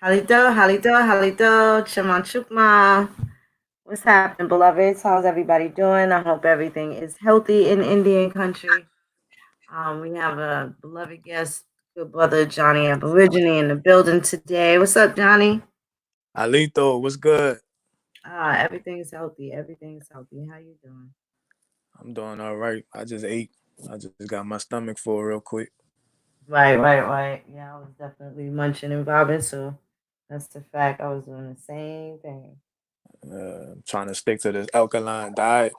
Halito, Chama Chukma. What's happening, beloveds? How's everybody doing? I hope everything is healthy in Indian country. We have a beloved guest, good brother Johnnie Aborigine in the building today. What's up, Johnny? Alito, what's good? Everything's healthy. Everything's healthy. How you doing? I'm doing all right. I just ate. I just got my stomach full real quick. Right. Yeah, I was definitely munching and vibing, so that's the fact. I was doing the same thing. Trying to stick to this alkaline diet.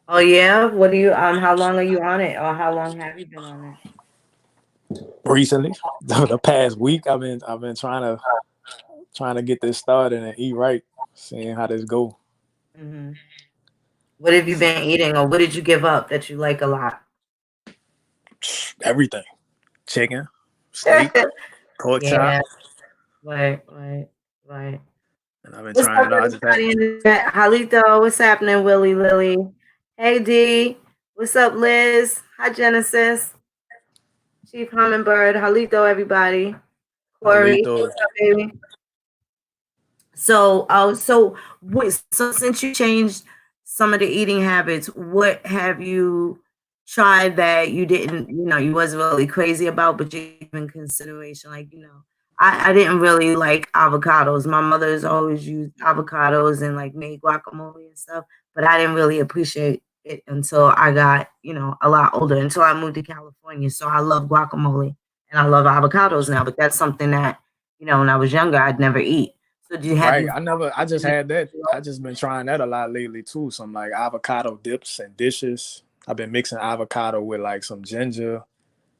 Oh yeah? What do you how long are you on it? Or how long have you been on it? Recently, the past week, I've been trying to get this started and eat right, seeing how this go. Hmm. What have you been eating, or what did you give up that you like a lot? Everything: chicken, steak, pork Yeah, chop, right. and I've been What's trying up, it out. I just had everybody in the chat? Halito, what's happening, Willie Lily? Hey D, what's up, Liz? Hi Genesis, Chief Hummingbird, Halito, everybody. Corey, Alito. what's up, baby? So since you changed some of the eating habits, what have you tried that you didn't, you wasn't really crazy about, but you gave in consideration? Like, I didn't really like avocados. My mother's always used avocados and like made guacamole and stuff, but I didn't really appreciate it until I got, a lot older, until I moved to California. So I love guacamole and I love avocados now, but that's something that, when I was younger, I'd never eat. So do you have Right. you I just had that. I just been trying that a lot lately too. Some like avocado dips and dishes. I've been mixing avocado with like some ginger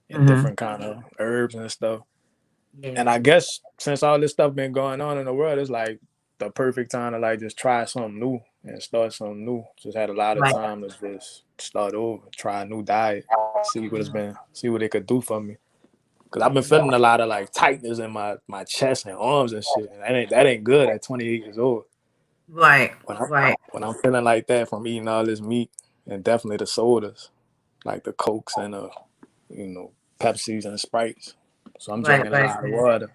and Mhm. different kind of herbs and stuff. And Yeah. I guess since all this stuff been going on in the world, it's like the perfect time to like just try something new and start something new. Just had a lot of Right. time to just start over, try a new diet, see what it could do for me. Cause I've been feeling a lot of like tightness in my chest and arms and shit. And that ain't good at 28 years old. Right. When I Right. when I'm feeling like that from eating all this meat and definitely the sodas, like the Cokes and you know, Pepsis and Sprites. So I'm Right. drinking a Right. lot of water.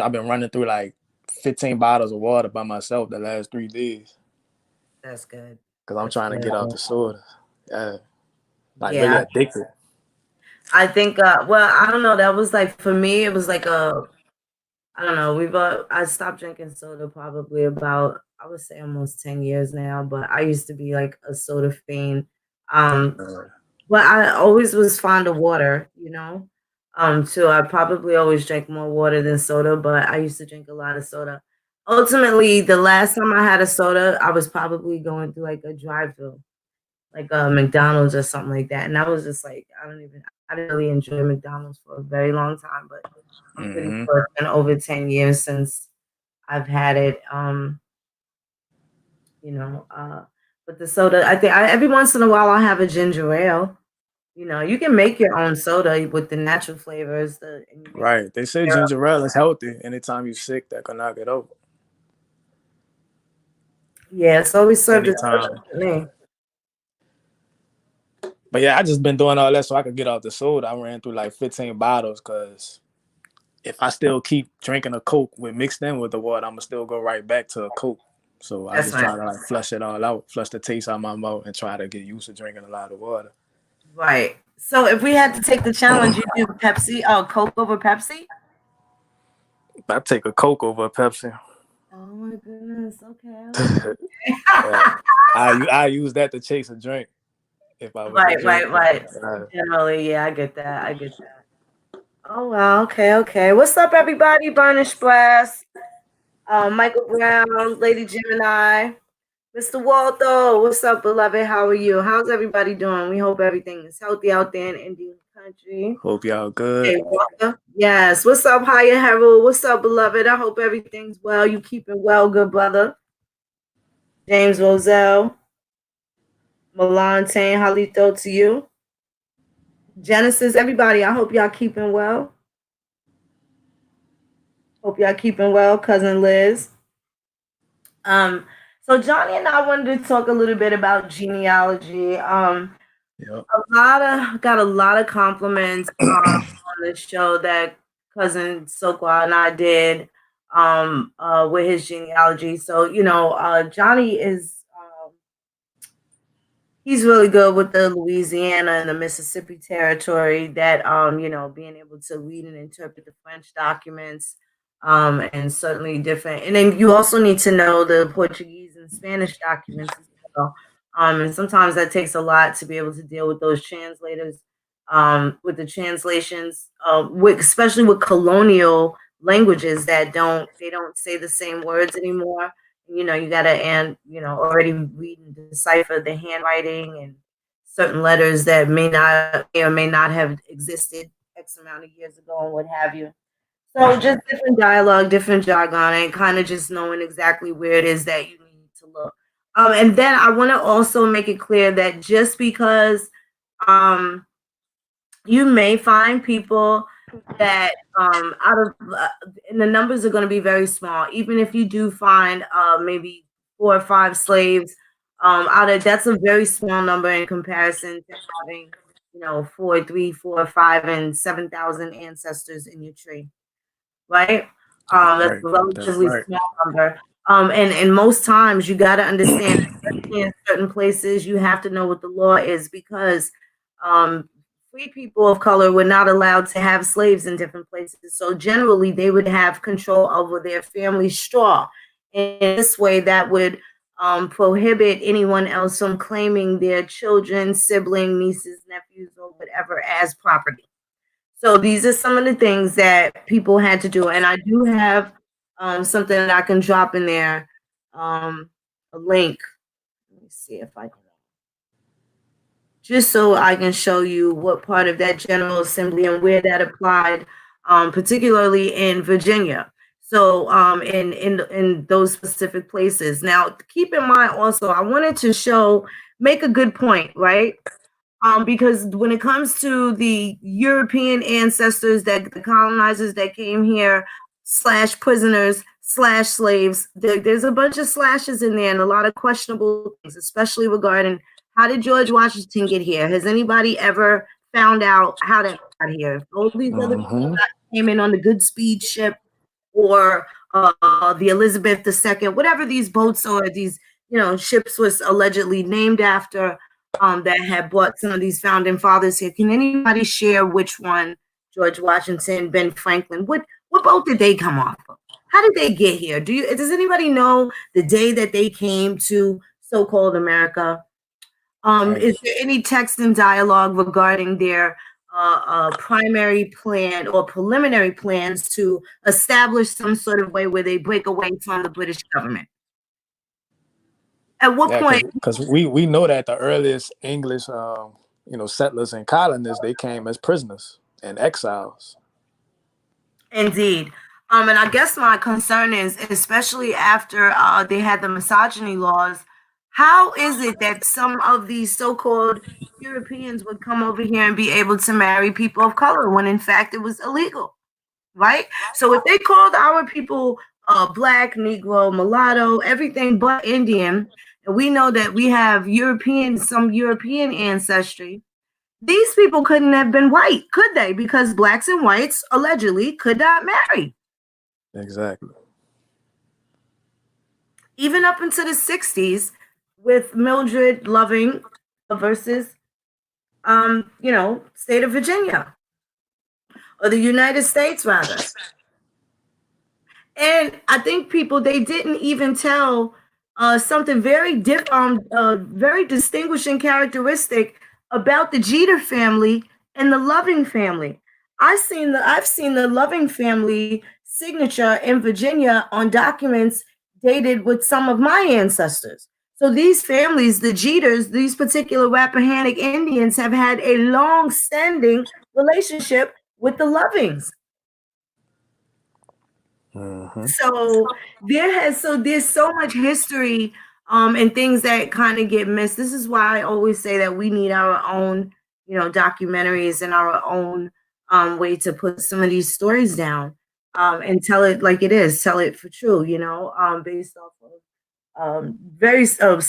I've been running through like 15 bottles of water by myself the last 3 days That's good. because I'm That's trying to good. get out the soda. Yeah, like really Yeah. addicted. I think well, I don't know, that was like for me, it was like I don't know, I stopped drinking soda probably about, I would say, almost 10 years now, but I used to be like a soda fiend. Um Uh, But I always was fond of water, too. I probably always drank more water than soda, but I used to drink a lot of soda. Ultimately, the last time I had a soda, I was probably going through like a drive-through, like a McDonald's or something like that. And I was just like, I didn't really enjoy McDonald's for a very long time, but I'm pretty mm-hmm. sure it's been over 10 years since I've had it. You know, uh, but the soda, I think every once in a while I'll have a ginger ale. You can make your own soda with the natural flavors, and you make Right. They say syrup. ginger ale is healthy. Anytime you're sick, that can knock it out. Yeah, it's always served as soda Anytime. to me. But yeah, I just been doing all that so I could get off the soda. I ran through like 15 bottles because if I still keep drinking a Coke with mixed in with the water, I'm gonna still go right back to a Coke. So I That's just right. try to like flush it all out, flush the taste out of my mouth, and try to get used to drinking a lot of water. Right. So if we had to take the challenge, you do Pepsi, Coke over Pepsi? I take a Coke over a Pepsi. Oh my goodness. Okay. Yeah. I use that to chase a drink if I was to drink. Right. Generally, yeah, I get that. I get that. Oh wow. Okay. What's up, everybody? Burnish Blast, Michael Brown, Lady Gemini. Mr. Waldo, what's up, beloved? How are you? How's everybody doing? We hope everything is healthy out there in Indian country. Hope y'all good. Hey, Waldo. Yes. What's up, Hiya Harold? What's up, beloved? I hope everything's well. You keeping well, good brother. James Roselle, Milan Tane, Halito to you. Genesis, everybody, I hope y'all keeping well. Hope y'all keeping well, cousin Liz. Um, so Johnny and I wanted to talk a little bit about genealogy. Yep. Got a lot of compliments on the show that cousin Sokwa and I did with his genealogy. So, Johnny is he's really good with the Louisiana and the Mississippi territory that being able to read and interpret the French documents, and certainly different. And then you also need to know the Portuguese and Spanish documents as well. And sometimes that takes a lot to be able to deal with those translators, with the translations, especially with colonial languages that don't say the same words anymore. You gotta already read and decipher the handwriting and certain letters that may or may not have existed X amount of years ago and what have you. So just different dialogue, different jargon, and kind of just knowing exactly where it is that you need to look. And then I want to also make it clear that just because you may find people that out of and the numbers are going to be very small. Even if you do find maybe 4 or 5 slaves, out of that's a very small number in comparison to having 4, 3, 4, 5, and 7,000 ancestors in your tree, right? That's Right. a That's relatively right. small number. And most times you got to understand, especially in certain places, you have to know what the law is because free people of color were not allowed to have slaves in different places. So generally, they would have control over their family straw. In this way, that would prohibit anyone else from claiming their children, sibling, nieces, nephews, or whatever as property. So these are some of the things that people had to do. And I do have something that I can drop in there, a link. Let me see if I can. Just so I can show you what part of that General Assembly and where that applied, particularly in Virginia. So in those specific places. Now, keep in mind also, I wanted to make a good point, right? Because when it comes to the European ancestors, that the colonizers that came here, slash prisoners, slash slaves, there's a bunch of slashes in there and a lot of questionable things, especially regarding how did George Washington get here? Has anybody ever found out how to got here? If all these other people came in on the Goodspeed ship or the Elizabeth II, whatever these boats or these ships was allegedly named after, that had brought some of these founding fathers here. Can anybody share which one? George Washington, Ben Franklin. What boat did they come off of? How did they get here? Does anybody know the day that they came to so-called America? Is there any text and dialogue regarding their primary plan or preliminary plans to establish some sort of way where they break away from the British government? At what point? Because we know that the earliest English, settlers and colonists, they came as prisoners and exiles. Indeed. And I guess my concern is, especially after they had the misogyny laws, how is it that some of these so-called Europeans would come over here and be able to marry people of color when in fact it was illegal, right? So if they called our people black, Negro, mulatto, everything but Indian, and we know that we have some European ancestry, these people couldn't have been white, could they? Because blacks and whites allegedly could not marry. Exactly. Even up into the 60s with Mildred Loving versus state of Virginia. Or the United States rather. And I think they didn't even tell something very very distinguishing characteristic about the Jeter family and the Loving family. I've seen the Loving family signature in Virginia on documents dated with some of my ancestors. So these families, the Jeters, these particular Rappahannock Indians, have had a long-standing relationship with the Lovings. So there's so much history and things that kind of get missed. This is why I always say that we need our own, documentaries and our own way to put some of these stories down and tell it like it is, tell it for true, based off of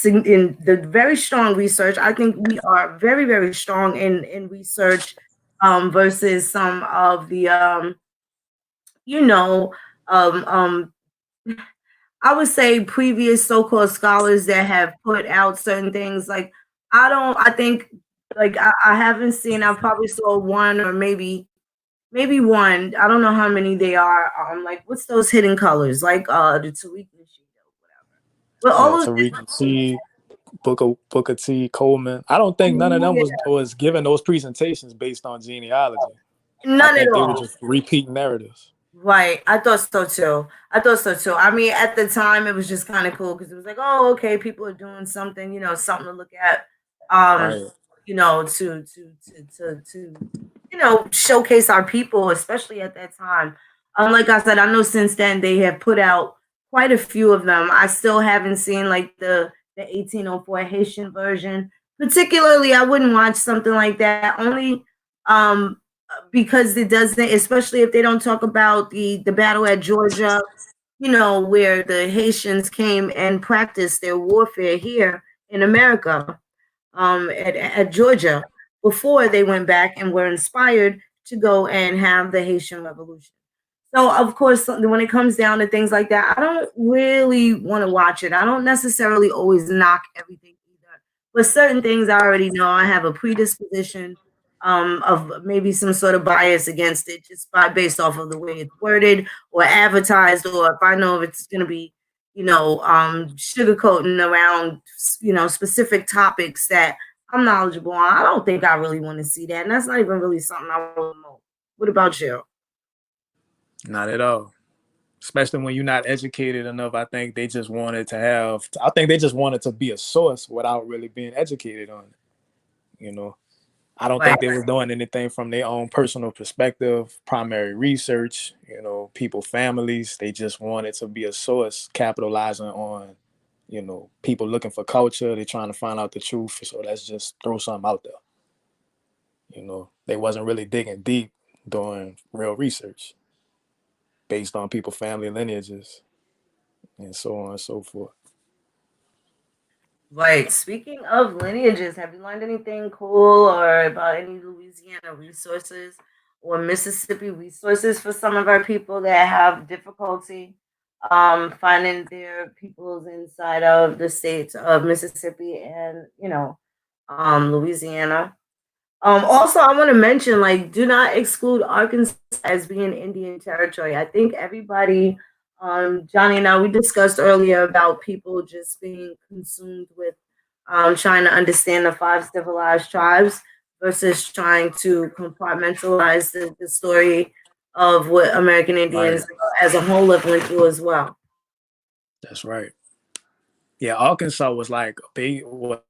in the very strong research. I think we are very, very strong in research versus some of the you know, um, I would say previous so-called scholars that have put out certain things. Like, I think, like, I haven't seen, I probably saw one or maybe one. I don't know how many they are. Like, what's those hidden colors? Like, the Tariq Nasheed or whatever. But Yeah, all of Tariq T, Booker T, Coleman. I don't think none of them yeah, was giving those presentations based on genealogy. I none at think they were all. just repeating narratives. Right. I thought so too. I thought so too. I mean, at the time, it was just kind of cool because it was like, oh, okay, people are doing something, something to look at, um, Right. to showcase our people, especially at that time. Like I said, I know since then they have put out quite a few of them. I still haven't seen like the 1804 Haitian version. Particularly, I wouldn't watch something like that only um because it doesn't, especially if they don't talk about the battle at Georgia, where the Haitians came and practiced their warfare here in America, at Georgia, before they went back and were inspired to go and have the Haitian Revolution. So, of course, when it comes down to things like that, I don't really want to watch it. I don't necessarily always knock everything either, but certain things I already know I have a predisposition, of maybe some sort of bias against it, just based off of the way it's worded or advertised, or if I know if it's going to be, sugarcoating around, specific topics that I'm knowledgeable on. I don't think I really want to see that, and that's not even really something I want to know. What about you? Not at all. Especially when you're not educated enough. I think they just wanted to have. I think they just wanted to be a source without really being educated on it. I don't Right. think they was doing anything from their own personal perspective, primary research. People, families. They just wanted to be a source, capitalizing on, people looking for culture. They're trying to find out the truth. So let's just throw something out there. They wasn't really digging deep, doing real research based on people, family lineages, and so on and so forth. Right. Speaking of lineages, have you learned anything cool or about any Louisiana resources or Mississippi resources for some of our people that have difficulty finding their peoples inside of the states of Mississippi and, Louisiana? Also, I want to mention, like, do not exclude Arkansas as being Indian territory. I think everybody, Johnny and I, we discussed earlier about people just being consumed with trying to understand the five civilized tribes versus trying to compartmentalize the story of what American Right. Indians as a whole have went through as well. That's right. Yeah, Arkansas was like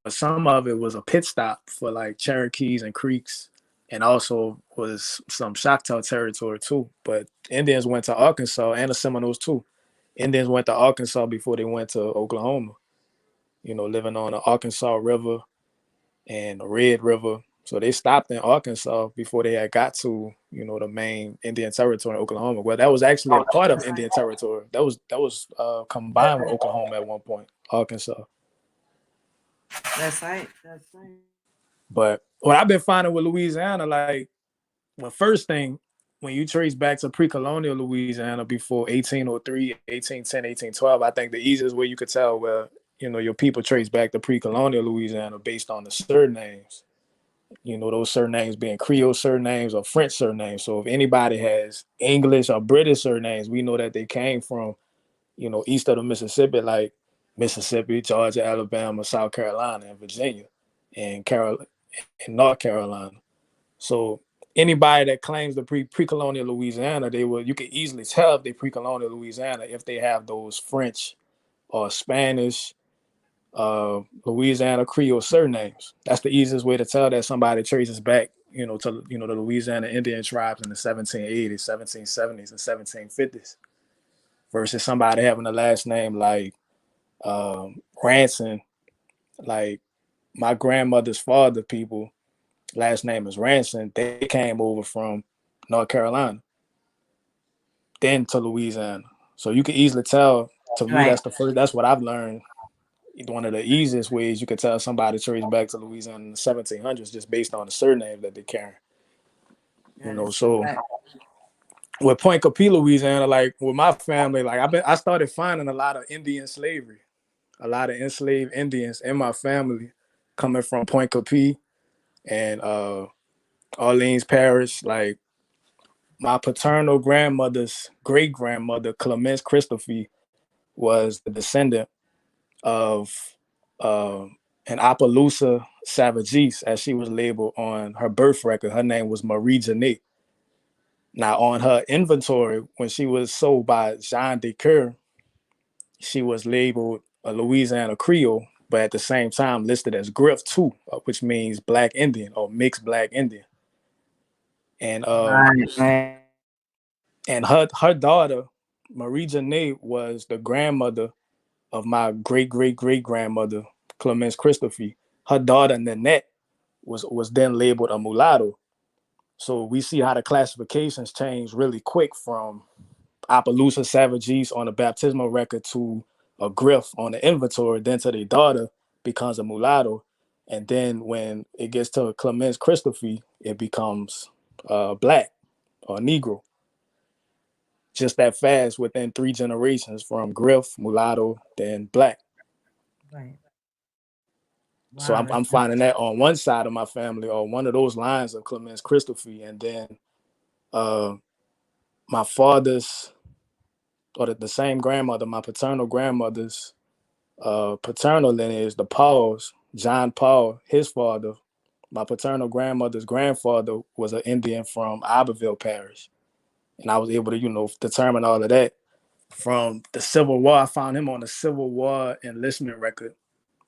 some of it was a pit stop for like Cherokees and Creeks, and also was some Choctaw territory too. But Indians went to Arkansas and the Seminoles too. Indians went to Arkansas before they went to Oklahoma. Living on the Arkansas River and the Red River. So they stopped in Arkansas before they had got to, the main Indian territory in Oklahoma. Well, that was actually a part of Indian territory. That was combined with Oklahoma at one point, Arkansas. That's right. That's right. But what I've been finding with Louisiana, like, well, first thing, when you trace back to pre-colonial Louisiana before 1803, 1810, 1812, I think the easiest way you could tell where, your people trace back to pre-colonial Louisiana based on the surnames. Those surnames being Creole surnames or French surnames. So if anybody has English or British surnames, we know that they came from, east of the Mississippi, like Mississippi, Georgia, Alabama, South Carolina, and Virginia, and North Carolina. So anybody that claims the pre-colonial Louisiana, you can easily tell if they pre-colonial Louisiana if they have those French or Spanish, Louisiana Creole surnames. That's the easiest way to tell that somebody traces back, to the Louisiana Indian tribes in the 1780s, 1770s, and 1750s, versus somebody having a last name like Ranson, like my grandmother's father people, last name is Ranson. They came over from North Carolina, then to Louisiana. So you can easily tell. To me, Right. that's what I've learned. One of the easiest ways you could tell somebody traced back to Louisiana in the 1700s just based on the surname that they carry. That is So correct. with Point Coupee, Louisiana, like with my family, like I started finding a lot of Indian slavery, a lot of enslaved Indians in my family coming from Point Coupee and Orleans Parish. Like my paternal grandmother's great grandmother, Clemence Christophe, was the descendant of an Appaloosa Savagese, as she was labeled on her birth record. Her name was Marie Janet. Now, on her inventory, when she was sold by Jean de Coeur, she was labeled a Louisiana Creole, but at the same time listed as Griff too, which means Black Indian or mixed Black Indian. And Right. and her daughter, Marie Janet, was the grandmother of my great great great grandmother, Clemence Christophe. Her daughter Nanette was then labeled a mulatto. So we see how the classifications change really quick from Appaloosa Savagese on the baptismal record to a Griff on the inventory, then to their daughter becomes a mulatto. And then when it gets to Clemence Christophe, it becomes Black or Negro. Just that fast within 3 generations from Griff, mulatto, then Black. Right. So Wow. I'm finding that on one side of my family or one of those lines of Clemence Christophe. And then my father's, or the same grandmother, my paternal grandmother's paternal lineage, the Pauls, John Paul, his father, my paternal grandmother's grandfather was an Indian from Iberville Parish. And I was able to, determine all of that from the Civil War. I found him on the Civil War enlistment record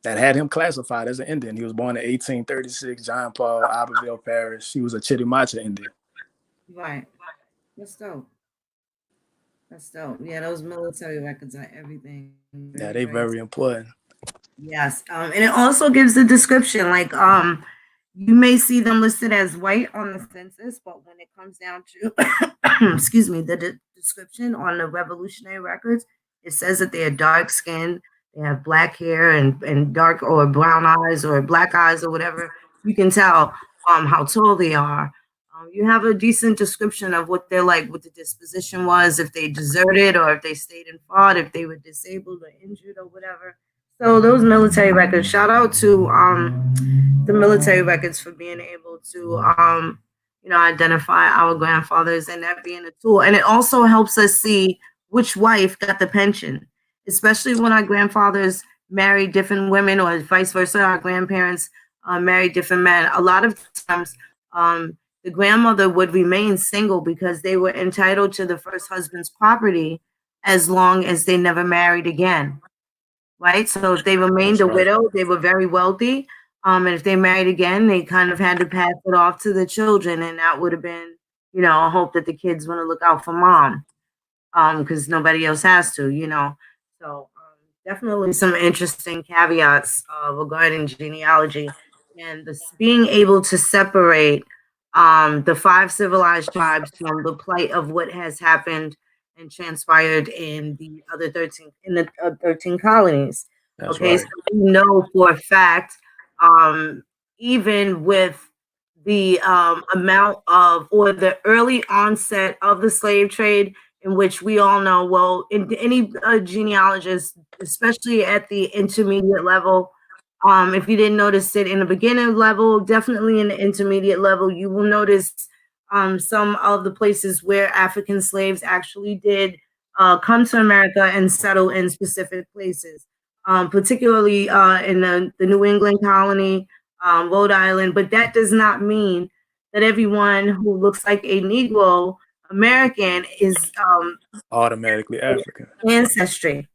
that had him classified as an Indian. He was born in 1836, John Paul, Iberville Parish. He was a Chitimacha Indian. Right. That's dope. That's dope. Yeah, those military records are everything. Yeah, Very, they very. very important. Yes. And it also gives the description. Like, you may see them listed as white on the census, but when it comes down to, excuse me, the description on the Revolutionary records, it says that they are dark skinned, they have black hair and dark or brown eyes or black eyes or whatever. You can tell how tall they are. You have a decent description of what they're like, what the disposition was, if they deserted or if they stayed and fought, if they were disabled or injured or whatever. So those military records, shout out to the military records for being able to identify our grandfathers and that being a tool. And it also helps us see which wife got the pension, especially when our grandfathers married different women or vice versa, our grandparents married different men. A lot of times the grandmother would remain single because they were entitled to the first husband's property as long as they never married again. Right. So if they remained That's a right. widow, they were very wealthy. And if they married again, they kind of had to pass it off to the children. And that would have been, a hope that the kids want to look out for mom. Because nobody else has to. So definitely some interesting caveats regarding genealogy and this being able to separate the 5 civilized tribes from the plight of what has happened and transpired in the other 13 colonies. That's Okay, so right. we know for a fact, even with the amount of or the early onset of the slave trade, in which we all know, well, in any genealogist, especially at the intermediate level, if you didn't notice it in the beginner level, definitely in the intermediate level, you will notice some of the places where African slaves actually did come to America and settle in specific places, particularly in the New England colony, Rhode Island. But that does not mean that everyone who looks like a Negro American is Automatically African. ancestry.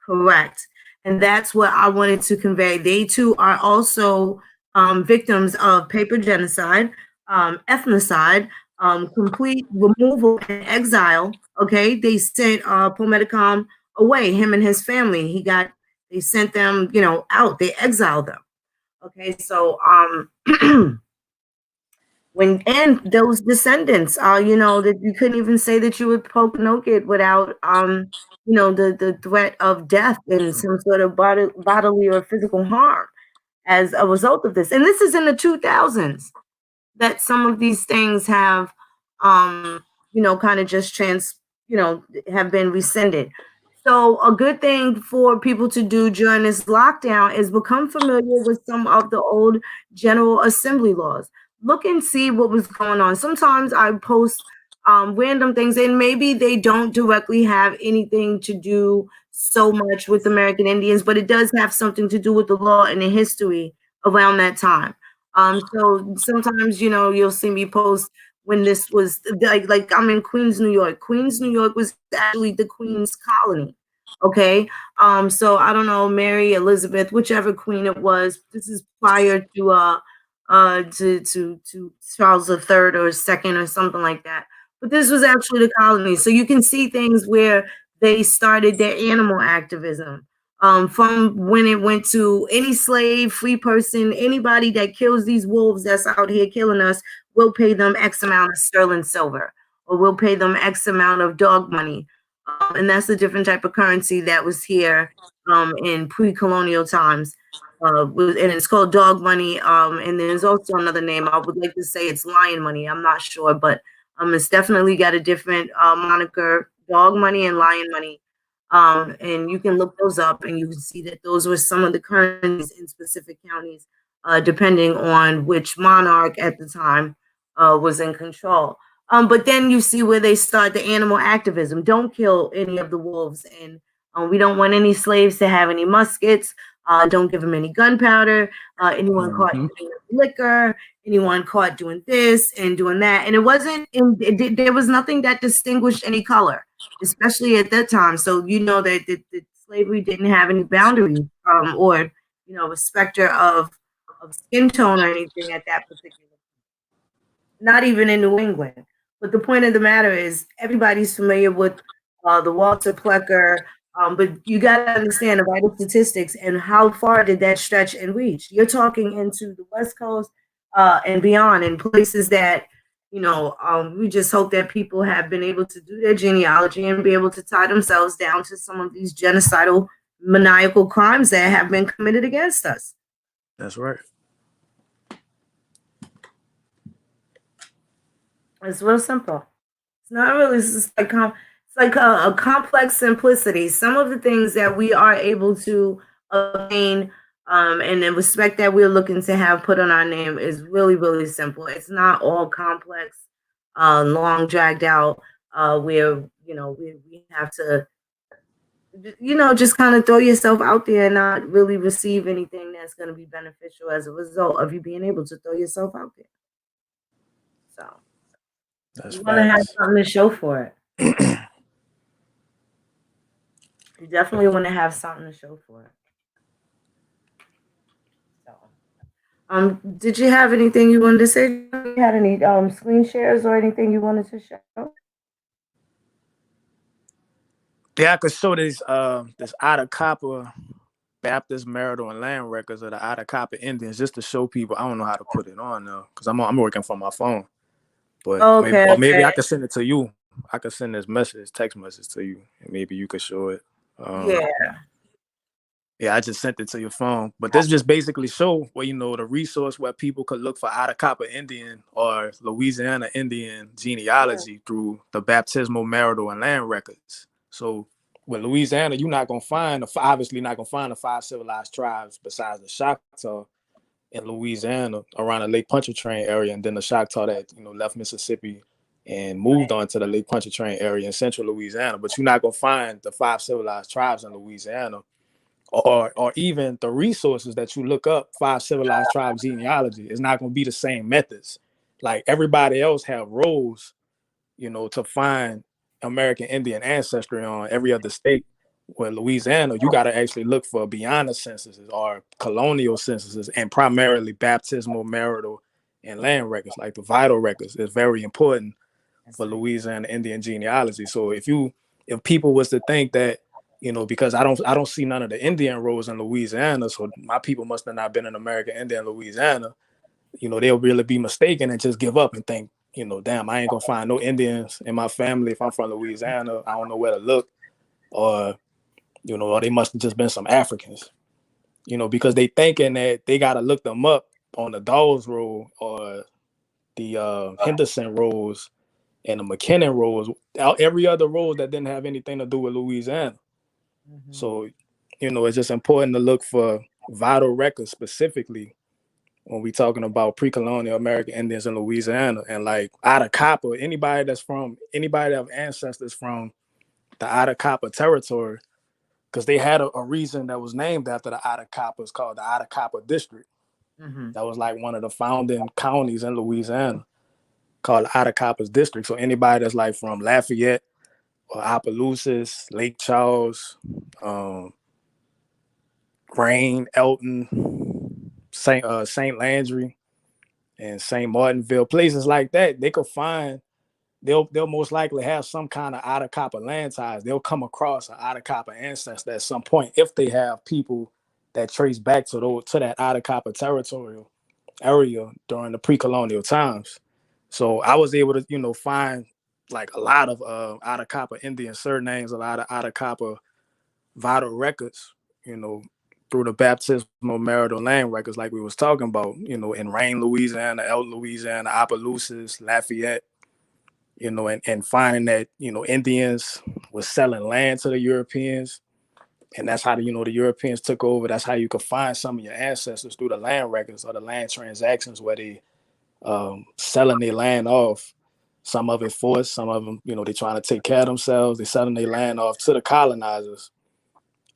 Correct. And that's what I wanted to convey. They too are also victims of paper genocide, ethnocide, complete removal and exile. Okay, they sent Paul Medicom away, him and his family. They sent them, out. They exiled them. Okay, so and those descendants are, that you couldn't even say that you would poke Noket without the threat of death and some sort of bodily or physical harm as a result of this. And this is in the 2000s that some of these things have kind of just have been rescinded. So a good thing for people to do during this lockdown is become familiar with some of the old General Assembly laws. Look and see what was going on. Sometimes I post random things, and maybe they don't directly have anything to do so much with American Indians, but it does have something to do with the law and the history around that time. So sometimes, you'll see me post when this was like I'm in Queens, New York. Queens, New York was actually the Queen's colony. Okay. So I don't know, Mary, Elizabeth, whichever queen it was. This is prior to Charles III or second or something like that. But this was actually the colony. So you can see things where they started their animal activism. From when it went to any slave, free person, anybody that kills these wolves that's out here killing us, we'll pay them X amount of sterling silver, or we'll pay them X amount of dog money. And that's a different type of currency that was here in pre-colonial times. And it's called dog money. And there's also another name. I would like to say it's lion money. I'm not sure, but it's definitely got a different moniker, dog money and lion money. And you can look those up and you can see that those were some of the currencies in specific counties, depending on which monarch at the time was in control. But then you see where they start the animal activism. Don't kill any of the wolves. And we don't want any slaves to have any muskets. Don't give them any gunpowder. Anyone caught giving them liquor, anyone caught doing this and doing that. And there was nothing that distinguished any color, especially at that time. So you know that slavery didn't have any boundaries or respecter of skin tone or anything at that particular time. Not even in New England. But the point of the matter is everybody's familiar with the Walter Plecker, but you got to understand the vital statistics and how far did that stretch and reach. You're talking into the West Coast and beyond, in places that we just hope that people have been able to do their genealogy and be able to tie themselves down to some of these genocidal, maniacal crimes that have been committed against us. That's right. It's real simple. It's not really. It's like a complex simplicity. Some of the things that we are able to obtain and the respect that we're looking to have put on our name is really, really simple. It's not all complex, long, dragged out, where we have to just kind of throw yourself out there and not really receive anything that's going to be beneficial as a result of you being able to throw yourself out there. So that's you want to have facts. something to show for it. You definitely want to have something to show for it. So, did you have anything you wanted to say? You had any screen shares or anything you wanted to show? Yeah, I could show this Atacapa Baptist marital and land records of the Atacapa Indians just to show people. I don't know how to put it on though, because I'm working from my phone. But maybe I could send it to you. I could send this text message to you, and maybe you could show it. Yeah, I just sent it to your phone. But this just basically show the resource where people could look for Atacapa Indian or Louisiana Indian genealogy through the baptismal marital and land records. So with Louisiana, you're not gonna find obviously not gonna find the 5 civilized tribes besides the Choctaw in Louisiana around the Lake Pontchartrain area, and then the Choctaw that left Mississippi and moved on to the Lake Pontchartrain area in central Louisiana. But you're not gonna find the 5 civilized tribes in Louisiana, or even the resources that you look up 5 civilized tribes genealogy is not gonna be the same methods. Like everybody else have roles, to find American Indian ancestry on every other state. With Louisiana, you got to actually look for beyond the censuses or colonial censuses, and primarily baptismal, marital, and land records, like the vital records, is very important for Louisiana Indian genealogy. So if people was to think that, because I don't see none of the Indian roles in Louisiana, so my people must have not been an American Indian in Louisiana, they'll really be mistaken and just give up and think, damn, I ain't gonna find no Indians in my family if I'm from Louisiana. I don't know where to look, or or they must have just been some Africans, because they thinking that they got to look them up on the Dawes roll or the Henderson rolls and the McKinnon rolls, every other roll that didn't have anything to do with Louisiana. So, it's just important to look for vital records specifically when we talking about pre-colonial American Indians in Louisiana. And like Atacapa, anybody that have ancestors from the Atacapa territory, because they had a region that was named after the Atacapas called the Atacapa District. That was like one of the founding counties in Louisiana called the Atacapas District. So anybody that's like from Lafayette or Opelousas, Lake Charles, Rain, Elton, Saint Landry, and Saint Martinville, places like that, they could find. They'll most likely have some kind of Atacapa land ties. They'll come across an Atacapa ancestor at some point if they have people that trace back to that Atacapa territorial area during the pre-colonial times. So I was able to, find like a lot of Atacapa Indian surnames, a lot of Atacapa vital records, through the baptismal marital land records like we was talking about, in Rain, Louisiana, Elton, Louisiana, Opelousas, Lafayette, and finding that, Indians was selling land to the Europeans. And that's how, the Europeans took over. That's how you could find some of your ancestors through the land records or the land transactions where they selling their land off. Some of it forced, some of them, they trying to take care of themselves. They selling their land off to the colonizers.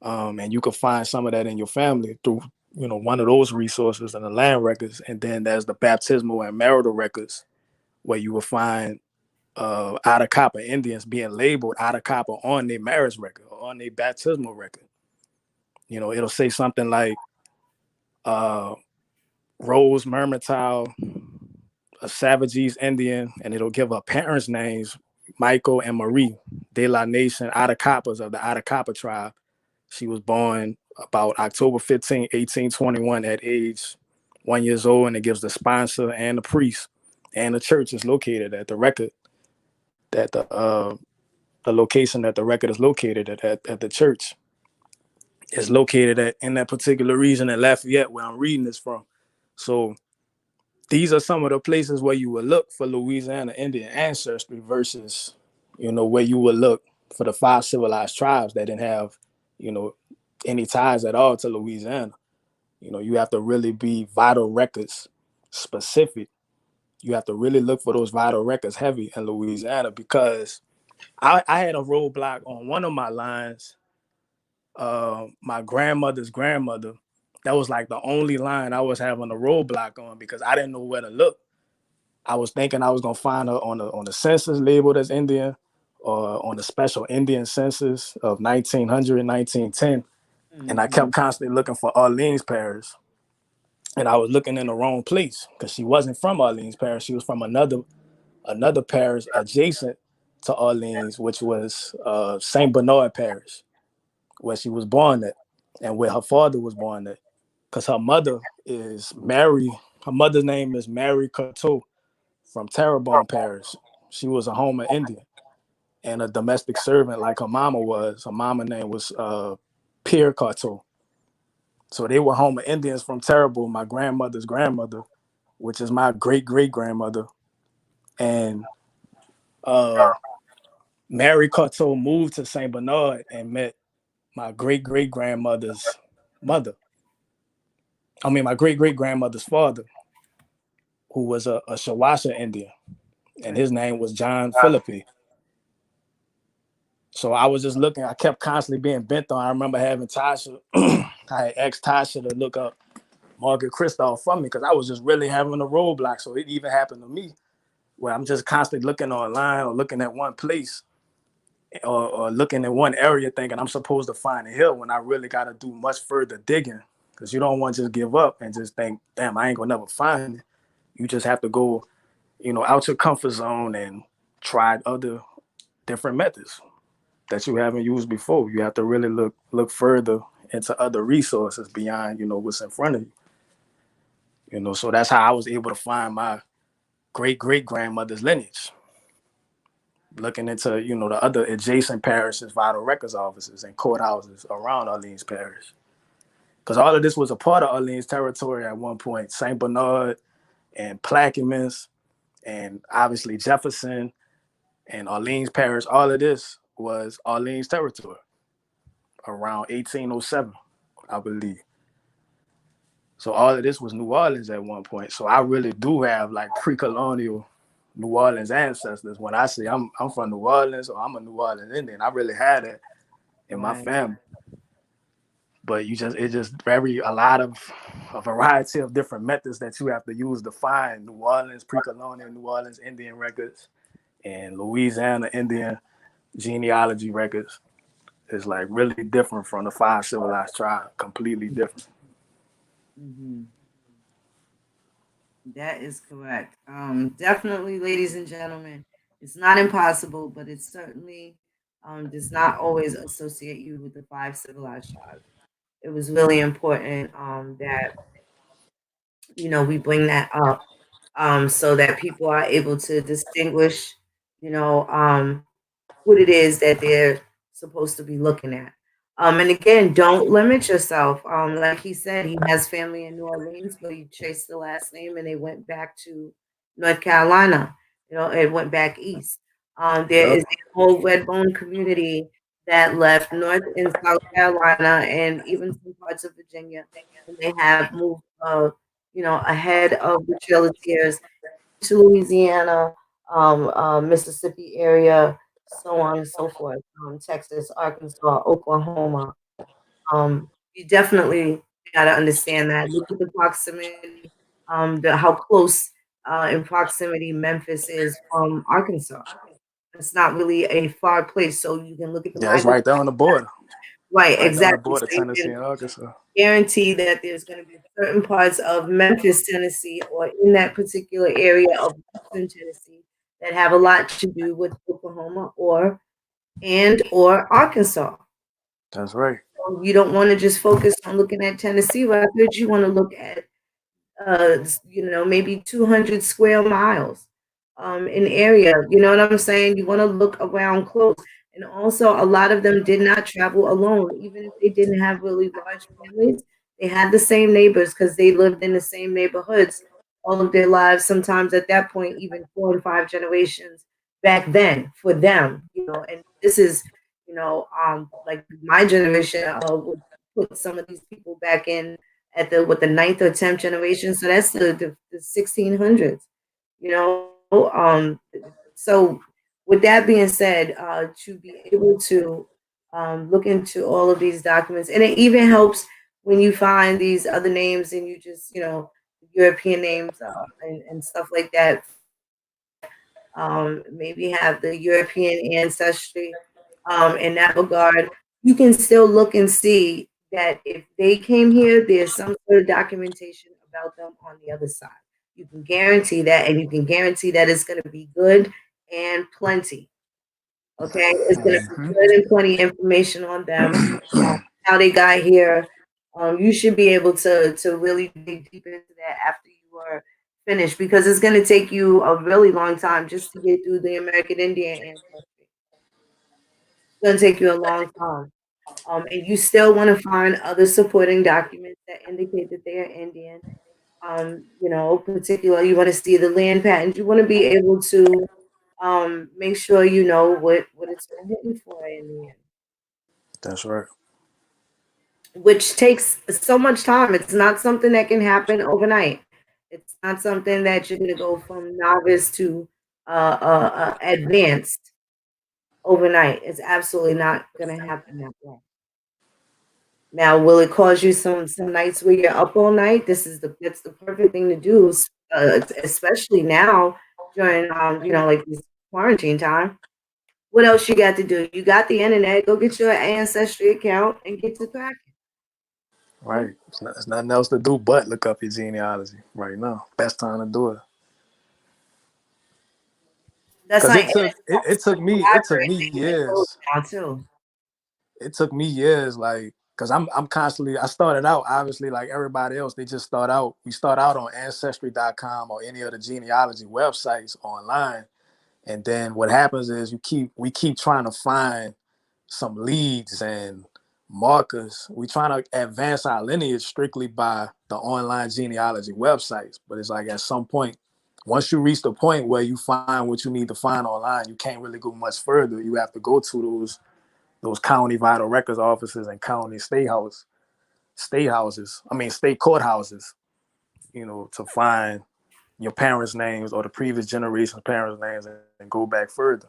And you can find some of that in your family through, one of those resources and the land records. And then there's the baptismal and marital records where you will find Atacapa Indians being labeled Atacapa on their marriage record or on their baptismal record. It'll say something like Rose Mermentile, a Savagese Indian, and it'll give her parents' names, Michael and Marie, de la Nation Atacapas of the Atacapa tribe. She was born about October 15, 1821 at age 1 year old, and it gives the sponsor and the priest and the church is located at the record, that the location that the record is located at the church is located at in that particular region in Lafayette where I'm reading this from. So these are some of the places where you would look for Louisiana Indian ancestry versus, where you would look for the 5 civilized tribes that didn't have, any ties at all to Louisiana. You have to really be vital records specific. You have to really look for those vital records heavy in Louisiana because I had a roadblock on one of my lines. My grandmother's grandmother, that was like the only line I was having a roadblock on because I didn't know where to look. I was thinking I was gonna find her on the census labeled as Indian or on the special Indian census of 1900 and 1910. And I kept constantly looking for Orleans Parish. And I was looking in the wrong place because she wasn't from Orleans Parish. She was from another parish adjacent to Orleans, which was St. Bernard Parish, where she was born at and where her father was born at. Because her mother is Mary. Her mother's name is Mary Coteau from Terrebonne Parish. She was a Homer Indian and a domestic servant like her mama was. Her mama name was Pierre Coteau. So they were Homer Indians from Terrebonne, my grandmother's grandmother, which is my great-great-grandmother. And Mary Coteau moved to St. Bernard and met my great-great-grandmother's mother. My great-great-grandmother's father, who was a Shawasha Indian, and his name was John Philippi. So I was just looking, I kept constantly being bent on. I remember having Tasha, I had asked Tasha to look up Margaret Christoph for me because I was just really having a roadblock. So it even happened to me where I'm just constantly looking online or looking at one place or looking at one area thinking I'm supposed to find a hill when I really got to do much further digging because you don't want to just give up and just think, damn, I ain't gonna never find it. You just have to go, out your comfort zone and try other different methods that you haven't used before. You have to really look further into other resources beyond, what's in front of you. So that's how I was able to find my great-great-grandmother's lineage. Looking into, the other adjacent parishes, vital records offices and courthouses around Orleans Parish. Because all of this was a part of Orleans territory at one point. St. Bernard and Plaquemines and obviously Jefferson And Orleans Parish, all of this was Orleans territory around 1807, I believe. So all of this was New Orleans at one point. So I really do have like pre-colonial New Orleans ancestors. When I say I'm from New Orleans or I'm a New Orleans Indian, I really had it in my family. But it's just a lot of a variety of different methods that you have to use to find New Orleans pre-colonial New Orleans Indian records and Louisiana Indian genealogy records. Is like really different from the 5 civilized tribes, completely different. Mm-hmm. That is correct. Definitely, ladies and gentlemen, it's not impossible, but it certainly does not always associate you with the 5 civilized tribes. It was really important that we bring that up so that people are able to distinguish, you know, what it is that they're supposed to be looking at. And again, don't limit yourself. Like he said, he has family in New Orleans, but he traced the last name and they went back to North Carolina. It went back east. There is a whole Redbone community that left North and South Carolina and even some parts of Virginia. And they have moved, ahead of the Trail of Tears to Louisiana, Mississippi area, so on and so forth, Texas, Arkansas, Oklahoma. You definitely got to understand that. Look at the proximity, how close in proximity Memphis is from Arkansas. It's not really a far place, so you can look at the Yeah, it's right there on the border. Right, right exactly. There on the border, So you Tennessee can and Arkansas. guarantee that there's going to be certain parts of Memphis, Tennessee, or in that particular area of Eastern Tennessee that have a lot to do with Oklahoma or Arkansas. That's right. So you don't want to just focus on looking at Tennessee records. You want to look at maybe 200 square miles in area. You know what I'm saying? You want to look around close. And also, a lot of them did not travel alone. Even if they didn't have really large families, they had the same neighbors because they lived in the same neighborhoods all of their lives. Sometimes at that point, even 4 and 5 generations back then for them. And this is, like my generation would put some of these people back in at the ninth or 10th generation. So that's the 1600s, you know. So with that being said, to be able to look into all of these documents, and it even helps when you find these other names and you just, European names and stuff like that. Maybe have the European ancestry in that regard. You can still look and see that if they came here, there's some sort of documentation about them on the other side. You can guarantee that, and you can guarantee that it's going to be good and plenty. Okay, it's going to be good and plenty information on them, how they got here. You should be able to really dig deep into that after you are finished, because it's going to take you a really long time just to get through the American Indian ancestry. It's going to take you a long time. And you still want to find other supporting documents that indicate that they are Indian. Particularly you want to see the land patents. You want to be able to make sure you know what it's been hitting for in the end. That's right. Which takes so much time. It's not something that can happen overnight. It's not something that you're going to go from novice to advanced overnight. It's absolutely not going to happen that way. Now, will it cause you some nights where you're up all night? That's the perfect thing to do, especially now during like this quarantine time. What else you got to do? You got the internet. Go get your Ancestry account and get to cracking. Right. There's nothing else to do but look up your genealogy right now. Best time to do it. That's Because like it took me years. now too. It took me years, like, because I'm constantly, I started out obviously like everybody else. We start out on ancestry.com or any of the genealogy websites online. And then what happens is we keep trying to find some leads and markers. We trying to advance our lineage strictly by the online genealogy websites. But it's like at some point once you reach the point where you find what you need to find online, you can't really go much further. You have to go to those county vital records offices and county state houses. I mean state courthouses, to find your parents' names or the previous generation's parents' names and go back further.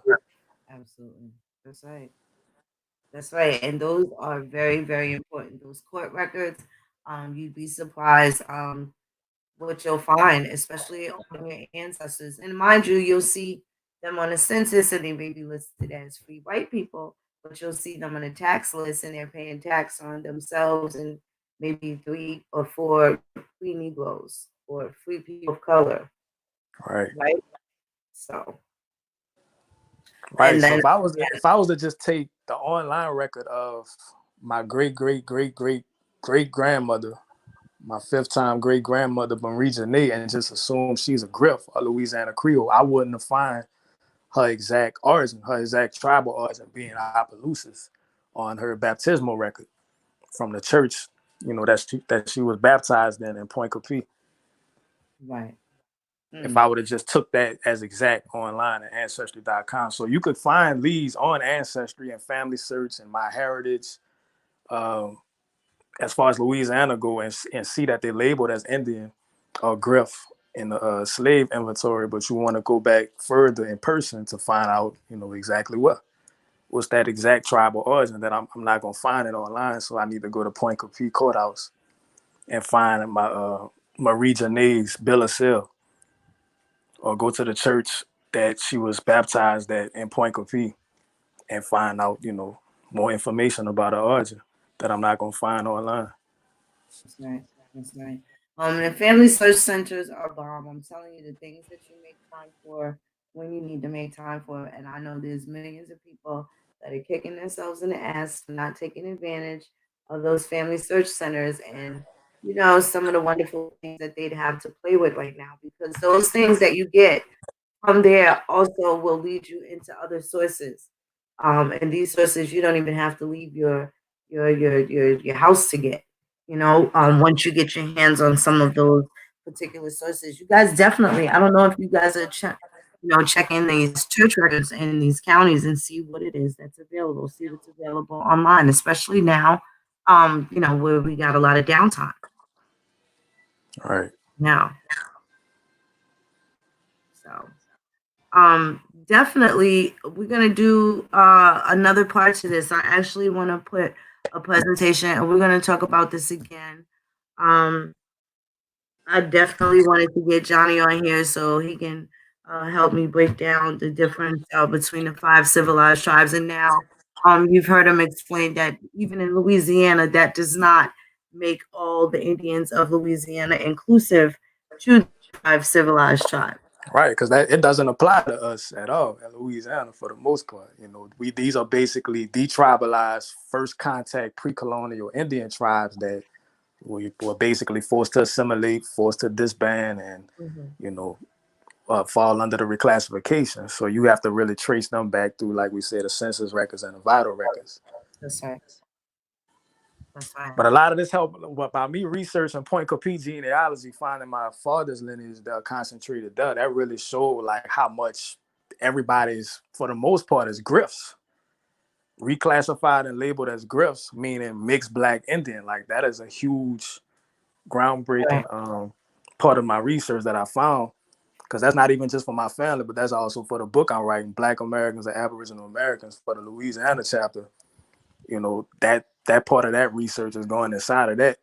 Absolutely. That's right. That's right. And those are very, very important. Those court records, you'd be surprised what you'll find, especially on your ancestors. And mind you, you'll see them on a census and they may be listed as free white people, but you'll see them on a tax list and they're paying tax on themselves and maybe 3 or 4 free Negroes or free people of color. Right. Right. So, Right. and So then, if I was to just take the online record of my great great great great great grandmother, my fifth time great grandmother Marie Janae, and just assume she's a Griff, a Louisiana Creole, I wouldn't have find her exact origin, her exact tribal origin being Opelousas on her baptismal record from the church, that she was baptized in Point Coupee. right. If I would have just took that as exact online at Ancestry.com. So you could find these on Ancestry and Family Search and My Heritage, um, as far as Louisiana go, and see that they're labeled as Indian or Griff in the slave inventory. But you want to go back further in person to find out, exactly what's that exact tribal origin that I'm not going to find it online. So I need to go to Point Coupee Courthouse and find my Marie Janae's bill of sale, or go to the church that she was baptized at in Point Coupee and find out, more information about her origin that I'm not going to find online. That's right. That's right. And family search centers are bomb. I'm telling you the things that you make time for when you need to make time for. And I know there's millions of people that are kicking themselves in the ass for not taking advantage of those family search centers and some of the wonderful things that they'd have to play with right now, because those things that you get from there also will lead you into other sources. And these sources you don't even have to leave your house to get. Once you get your hands on some of those particular sources, you guys definitely. I don't know if you guys are checking these church records in these counties and see what it is that's available. See what's available online, especially now. Where we got a lot of downtime Right. now. So. Definitely we're gonna do another part to this. I actually want to put a presentation and we're gonna talk about this again. um I definitely wanted to get Johnny on here so he can help me break down the difference between the 5 civilized tribes. And now you've heard him explain that even in Louisiana that does not make all the Indians of Louisiana inclusive to the 5 civilized tribes. Right, because it doesn't apply to us at all in Louisiana for the most part. These are basically detribalized, first contact pre-colonial Indian tribes that we were basically forced to assimilate, forced to disband, and you know fall under the reclassification. So you have to really trace them back through, like we said, the census records and the vital records. That's right. That's right. But a lot of this help by me researching Point Coupee genealogy, finding my father's lineage, the concentrated that really showed like how much everybody's, for the most part, is Griffs. Reclassified and labeled as Griffs, meaning mixed black Indian. Like that is a huge, groundbreaking part of my research that I found. Because that's not even just for my family, but that's also for the book I'm writing, Black Americans and Aboriginal Americans, for the Louisiana chapter. That part of that research is going inside of that.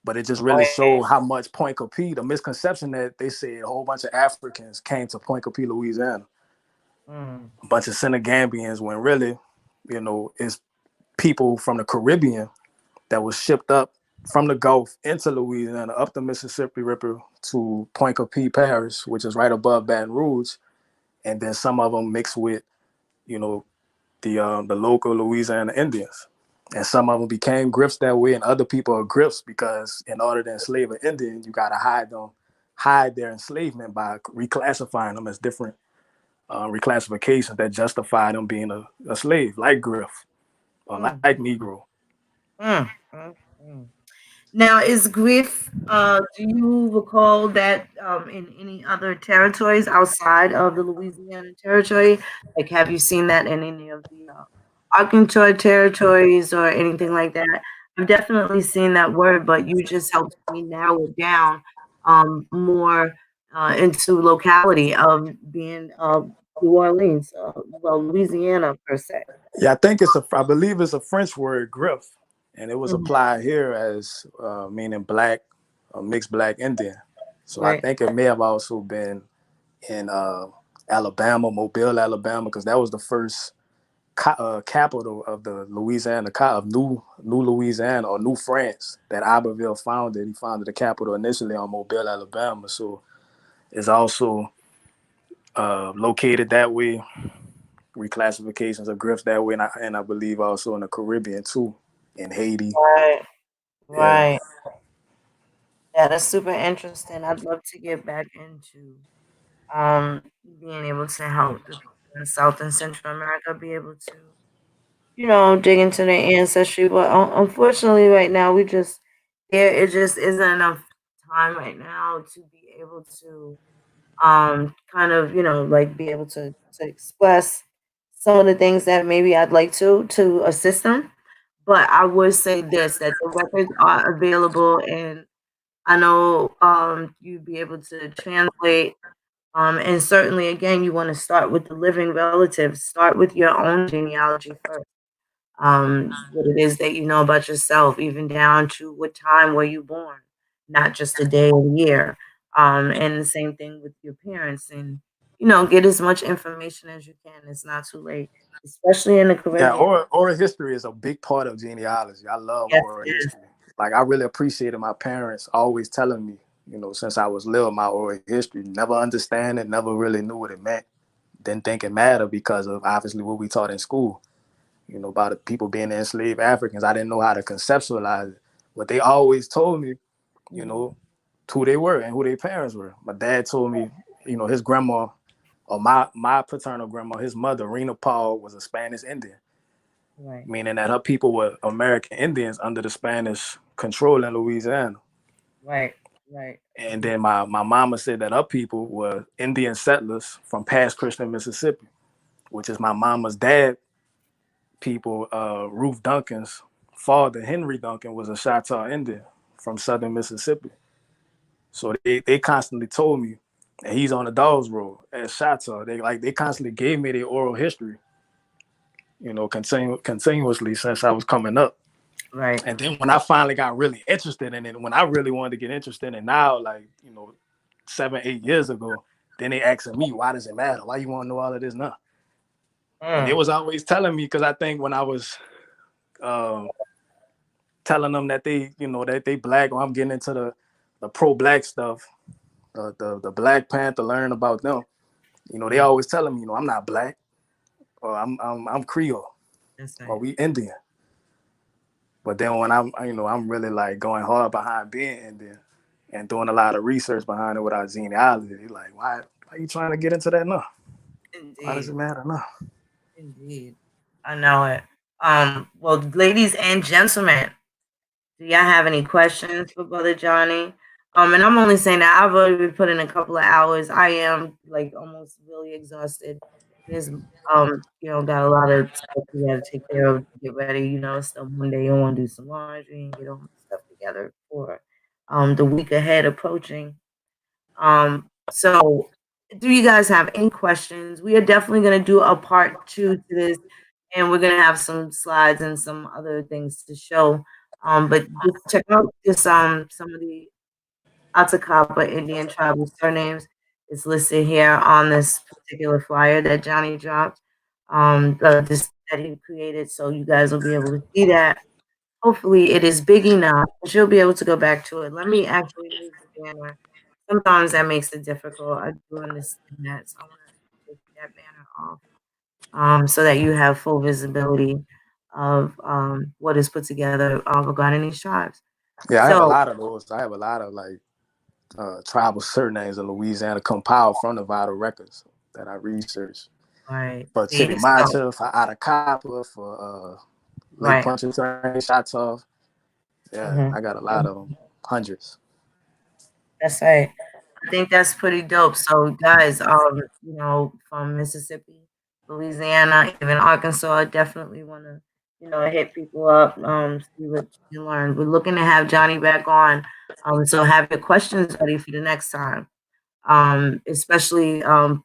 But it just really showed how much Point Coupee, the misconception that they said a whole bunch of Africans came to Point Coupee, Louisiana. A bunch of Senegambians, when really, it's people from the Caribbean that was shipped up from the Gulf into Louisiana, up the Mississippi River to Point Coupee Parish, which is right above Baton Rouge. And then some of them mixed with, the local Louisiana Indians. And some of them became Griffs that way, and other people are Griffs because in order to enslave an Indian, you got to hide their enslavement by reclassifying them as different reclassifications that justify them being a slave, like Griff or like Negro. Now, is grief, do you recall that in any other territories outside of the Louisiana territory? Like, have you seen that in any of the Arkansas territories or anything like that? I've definitely seen that word, but you just helped me narrow it down more into locality of being New Orleans, well, Louisiana per se. Yeah, I believe it's a French word, griff, and it was Mhm. applied here as meaning black, mixed black Indian. So I Right, think it may have also been in Alabama, Mobile, Alabama, because that was the first capital of the Louisiana, of New Louisiana or New France that Iberville founded. He founded the capital initially on Mobile, Alabama. So it's also located that way. Reclassifications of griffs that way, and I believe also in the Caribbean too, in Haiti. right, Yeah, right. Yeah, that's super interesting. I'd love to get back into um being able to help the people in South and Central America be able to, dig into their ancestry. But unfortunately, right now, there it just isn't enough time right now to be able to kind of, like be able to express some of the things that maybe I'd like to assist them. But I would say this, that the records are available, and I know you'd be able to translate. And certainly, again, you want to start with the living relatives. Start with your own genealogy first. What it is that you know about yourself, even down to what time were you born, not just the day or the year. And the same thing with your parents, and get as much information as you can. It's not too late, especially in the yeah. Caribbean. Oral history is a big part of genealogy. I love Yes, oral it is. history. Like I really appreciated my parents always telling me, since I was little, my oral history. Never understand it. Never really knew what it meant. Didn't think it mattered because of obviously what we taught in school. About the people being enslaved Africans. I didn't know how to conceptualize it. But they always told me, you Mhm. know, who they were and who their parents were. My dad told me, his grandma, or my paternal grandma, his mother, Rena Paul, was a Spanish Indian, Right, meaning that her people were American Indians under the Spanish control in Louisiana. right, right. And then my mama said that her people were Indian settlers from Pass Christian, Mississippi, which is my mama's dad people. Ruth Duncan's father, Henry Duncan, was a Choctaw Indian from southern Mississippi. So they constantly told me that he's on the Dogs Road at Choctaw. They constantly gave me their oral history, continuously since I was coming up. Right. And then when I finally got really interested in it, when I really wanted to get interested in it now, 7, 8 years ago, then they asking me, why does it matter? Why you want to know all of this now? And they Mm, was always telling me, because I think when I was um, telling them that that they black, or I'm getting into the pro-black stuff, the Black Panther, learning about them, they right. always telling me, I'm not black, or I'm Creole, That's or right. we Indian. But then when I'm really like going hard behind being Indian and doing a lot of research behind it with our genealogy, they're like, why are you trying to get into that now? Why does it Indeed. matter now? Indeed. I know it. Well, ladies and gentlemen, do y'all have any questions for Brother Johnny? And I'm only saying that I've already been putting a couple of hours. I am like almost really exhausted. There's got a lot of stuff we gotta take care of, get ready. It's still Monday. You want to do some laundry and get all the stuff together for the week ahead approaching. So do you guys have any questions? We are definitely gonna do a part two to this, and we're gonna have some slides and some other things to show. But just check out this some of the Atacama Indian tribal surnames. It's listed here on this particular flyer that Johnny dropped. This that he created, so you guys will be able to see that. Hopefully, it is big enough that you'll be able to go back to it. Let me actually move the banner. Sometimes that makes it difficult. I do understand that, so I want to take that banner off, so that you have full visibility of what is put together regarding these tribes. Yeah, I have a So, lot of those. I have a lot of tribal surnames in Louisiana compiled from the vital records that I researched. right, For see, so Chittimata, for Atacapa, for Lake right, Pontchartrain, Choctaw. Yeah, Mhm. I got a lot of them, hundreds. That's right. I think that's pretty dope. So, guys, from Mississippi, Louisiana, even Arkansas, I definitely want to, hit people up, see what you can learn. We're looking to have Johnny back on. So have your questions ready for the next time. Especially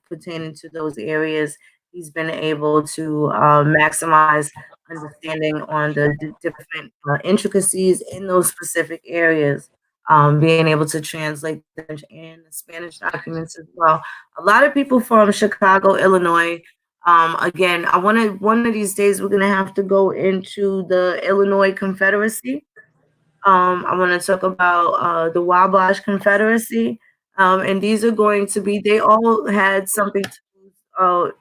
pertaining to those areas. He's been able to maximize understanding on the different intricacies in those specific areas, being able to translate them in the Spanish documents as well. A lot of people from Chicago, Illinois. Again, I want to one of these days we're gonna have to go into the Illinois Confederacy. I want to talk about the Wabash Confederacy. And these are going to be, they all had something to do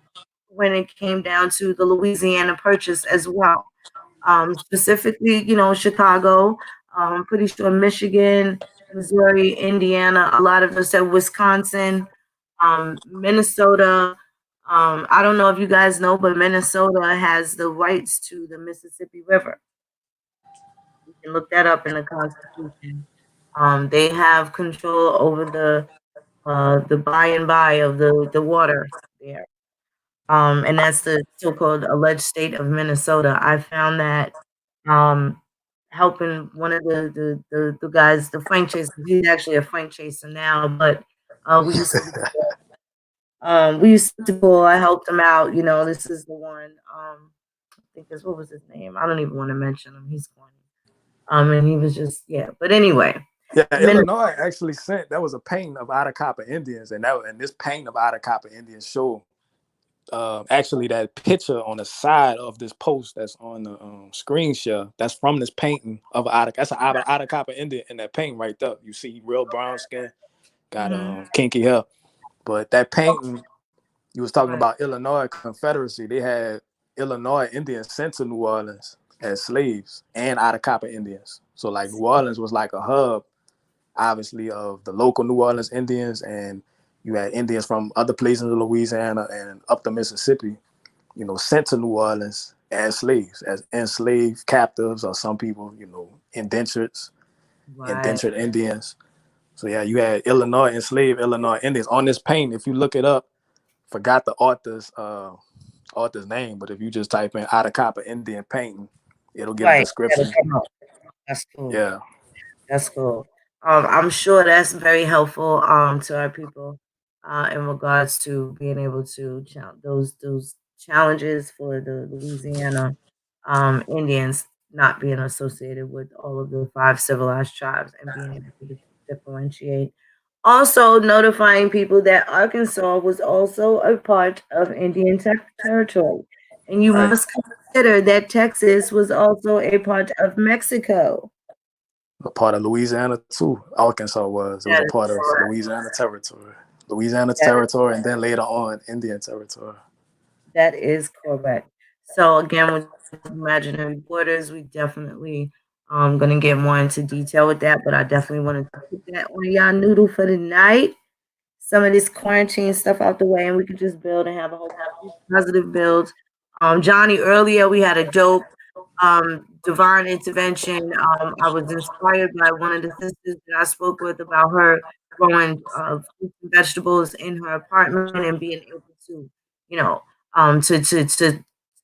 when it came down to the Louisiana Purchase as well. Specifically, Chicago, I'm pretty sure Michigan, Missouri, Indiana, a lot of us said Wisconsin, Minnesota. I don't know if you guys know, but Minnesota has the rights to the Mississippi River. You can look that up in the Constitution. They have control over the by and by of the water there. And that's the so-called alleged state of Minnesota. I found that um, helping one of the guys, the Frank chaser. He's actually a Frank chaser now, but we used to be cool. I helped him out. This is the one. I think this what was his name? I don't even want to mention him. He's corny. And he was just But anyway, Yeah, Illinois actually sent, that was a painting of Atacapa Indians, and this painting of Atacapa Indians show actually that picture on the side of this post that's on the screen share. That's from this painting of Atacapa. That's an Atacapa Indian in that painting right there. You see, real brown skin, got kinky hair. But that painting, you was talking about Illinois Confederacy. They had Illinois Indians sent to New Orleans as slaves and Atacapa Indians. So like New Orleans was like a hub, obviously, of the local New Orleans Indians, and you had Indians from other places in Louisiana and up the Mississippi, sent to New Orleans as slaves, as enslaved captives, or some people, indentured Indians. So yeah, you had Illinois enslaved Illinois Indians on this painting. If you look it up, forgot the author's name, but if you just type in Atacapa Indian painting, it'll give a description. That's cool. Yeah. That's cool. I'm sure that's very helpful to our people in regards to being able to those challenges for the Louisiana Indians not being associated with all of the 5 civilized tribes and being able to differentiate. Also notifying people that Arkansas was also a part of Indian territory. And you must consider that Texas was also a part of Mexico. A part of Louisiana too. Arkansas was. It was a part of Louisiana territory. And then later on Indian territory. That is correct. So again, with imaginary borders, we definitely gonna get more into detail with that, but I definitely wanted to put that on y'all noodle for the night. Some of this quarantine stuff out the way, and we could just build and have a whole positive build. Johnny, earlier we had a dope divine intervention. I was inspired by one of the sisters that I spoke with about her growing fruits and vegetables in her apartment and being able to, to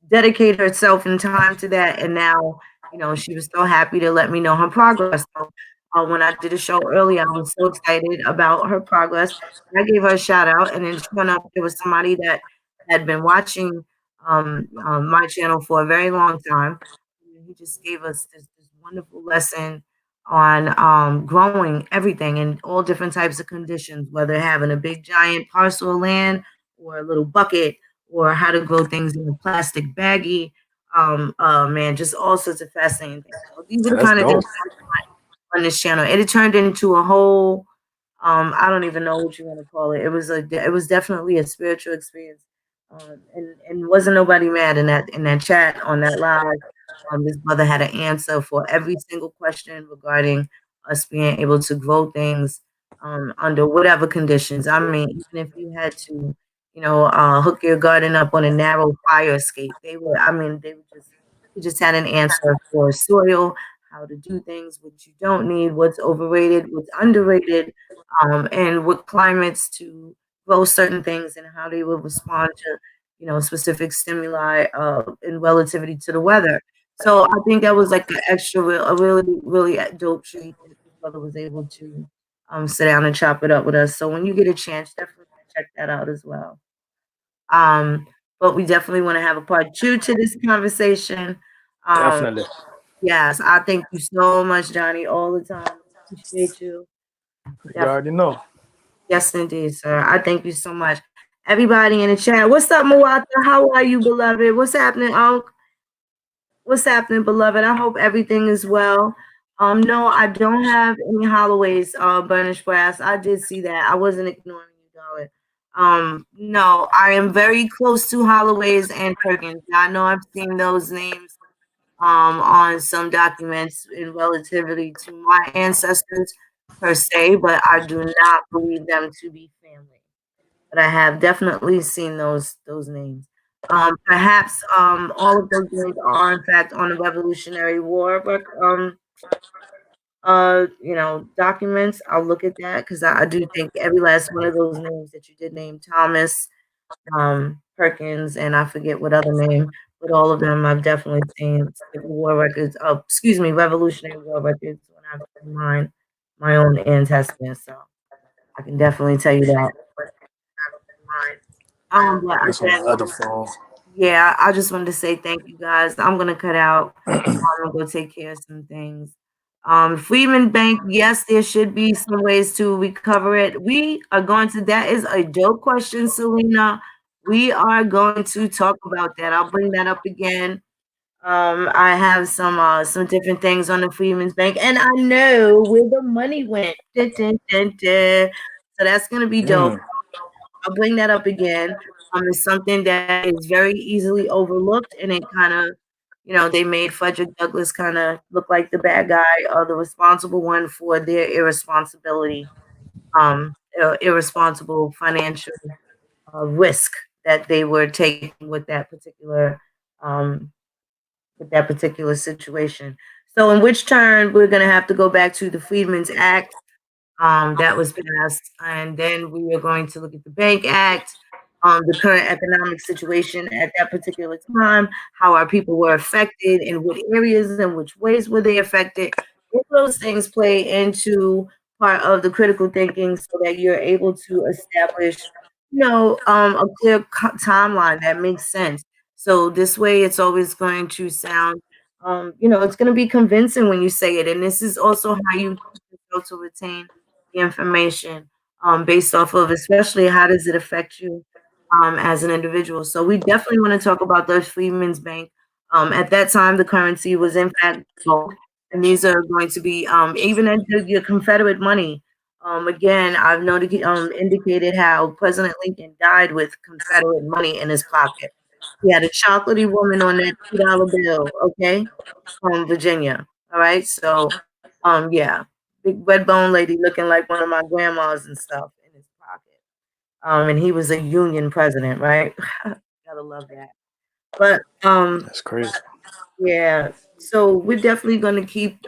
dedicate herself in time to that. And now, she was so happy to let me know her progress. So when I did a show earlier, I was so excited about her progress. I gave her a shout out, and then sure enough, there was somebody that had been watching my channel for a very long time. He just gave us this wonderful lesson on growing everything in all different types of conditions, whether having a big giant parcel of land or a little bucket, or how to grow things in a plastic baggie. Man, just all sorts of fascinating things. So these are the kind of things on this channel. It turned into a whole I don't even know what you want to call it. It was definitely a spiritual experience. And wasn't nobody mad in that chat on that live. This brother had an answer for every single question regarding us being able to grow things under whatever conditions. I mean, even if you had to, hook your garden up on a narrow fire escape, he just had an answer for soil, how to do things, what you don't need, what's overrated, what's underrated, and what climates to grow certain things and how they will respond to, specific stimuli in relativity to the weather. So I think that was like an extra, a really, really dope treat that this brother was able to sit down and chop it up with us. So when you get a chance, definitely check that out as well. Um, but we definitely want to have a part two to this conversation. Um, Definitely. yes, I thank you so much, Johnny, all the time. Appreciate you. You Definitely. already know. Yes, indeed, sir. I thank you so much. Everybody in the chat, what's up, Mawata? How are you, beloved? What's happening, Unc? What's happening, beloved? I hope everything is well. No, I don't have any Holloways, Burnish Brass. I did see that. I wasn't ignoring you, darling. No, I am very close to Holloways and Perkins. I know I've seen those names on some documents in relativity to my ancestors per se, but I do not believe them to be family. But I have definitely seen those names. Perhaps all of those names are in fact on the Revolutionary War documents. I'll look at that because I do think every last one of those names that you did name, Thomas, Perkins, and I forget what other name, but all of them I've definitely seen Civil War records. Oh, excuse me, Revolutionary War records when I've seen my own ancestors. So I can definitely tell you that. But That's on my again, other phone. yeah, I just wanted to say thank you guys. I'm gonna cut out. I'm gonna go take care of some things. Freeman Bank, yes, there should be some ways to recover it. We are going to, that is a dope question, Selena. We are going to talk about that. I'll bring that up again. I have some different things on the Freeman's Bank, and I know where the money went. Dun, dun, dun, dun. So that's gonna be dope. Mm, I'll bring that up again. It's something that is very easily overlooked, and it kind of, they made Frederick Douglass kind of look like the bad guy or the responsible one for their irresponsibility, irresponsible financial risk that they were taking um, with that particular situation. So, in which turn, we're going to have to go back to the Freedmen's Act that was passed. And then we are going to look at the Bank Act, the current economic situation at that particular time, how our people were affected, in what areas and which ways were they affected. All those things play into part of the critical thinking so that you're able to establish, a clear timeline that makes sense. So this way, it's always going to sound, it's going to be convincing when you say it. And this is also how you to retain the information based off of, especially how does it affect you as an individual. So we definitely want to talk about the Freedmen's Bank. At that time, the currency was in fact gold, and these are going to be even at your Confederate money. Again, I've noted indicated how President Lincoln died with Confederate money in his pocket. He had a chocolatey woman on that $2 bill, okay, from Virginia. All right, so yeah, big red bone lady looking like one of my grandmas and stuff in his pocket. And he was a Union president, right? Gotta love that. But that's crazy. yeah, so we're definitely going to keep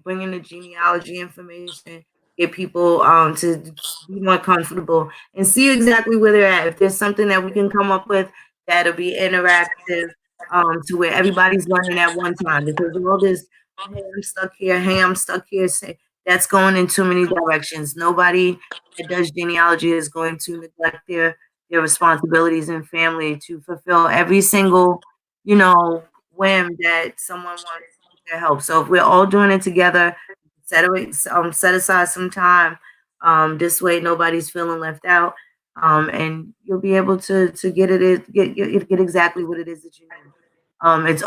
bringing the genealogy information, get people to be more comfortable and see exactly where they're at. If there's something that we can come up with that'll be interactive, to where everybody's learning at one time, because all this, hey, I'm stuck here, hey, I'm stuck here, say that's going in too many directions. Nobody that does genealogy is going to neglect their responsibilities and family to fulfill every single, you know, whim that someone wants their help. So if we're all doing it together, set aside some time. This way, nobody's feeling left out, and you'll be able to get exactly what it is that you need. It's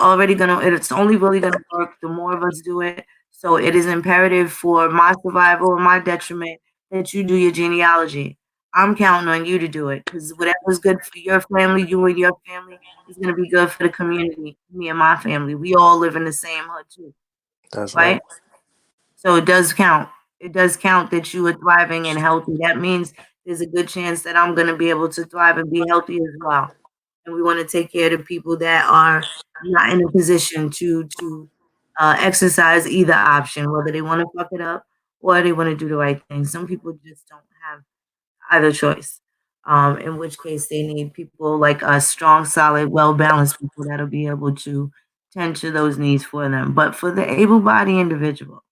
only really gonna work the more of us do it. So it is imperative for my survival and my detriment that you do your genealogy. I'm counting on you to do it because whatever's good for your family, you and your family, is gonna be good for the community, me and my family. We all live in the same hood too, That's right. right? So it does count. It does count that you are thriving and healthy. That means there's a good chance that I'm gonna be able to thrive and be healthy as well. And we want to take care of the people that are not in a position to exercise either option, whether they want to fuck it up or they want to do the right thing. Some people just don't have either choice. In which case they need people like us, strong, solid, well-balanced people that'll be able to tend to those needs for them. But for the able-bodied individual,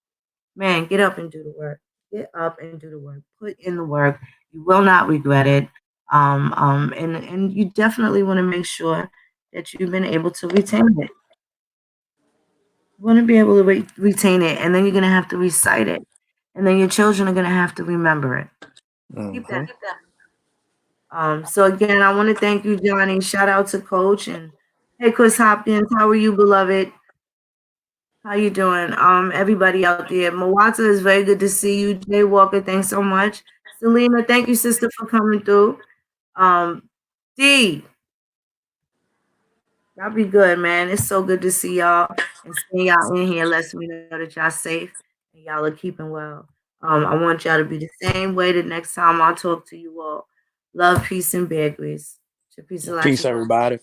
man, get up and do the work. Get up and do the work. Put in the work. You will not regret it. And you definitely want to make sure that you've been able to retain it. You want to be able to retain it, and then you're going to have to recite it. And then your children are going to have to remember it. Keep that. So again, I want to thank you, Johnny. Shout out to Coach and hey, Chris Hopkins. How are you, beloved? How you doing? Everybody out there. Mawata, is very good to see you. Jay Walker, thanks so much. Selena, thank you, sister, for coming through. D, y'all be good, man. It's so good to see y'all and seeing y'all in here. Lets me know that y'all safe and y'all are keeping well. I want y'all to be the same way the next time I talk to you all. Love, peace, and bear grease. Peace, Peace, everybody.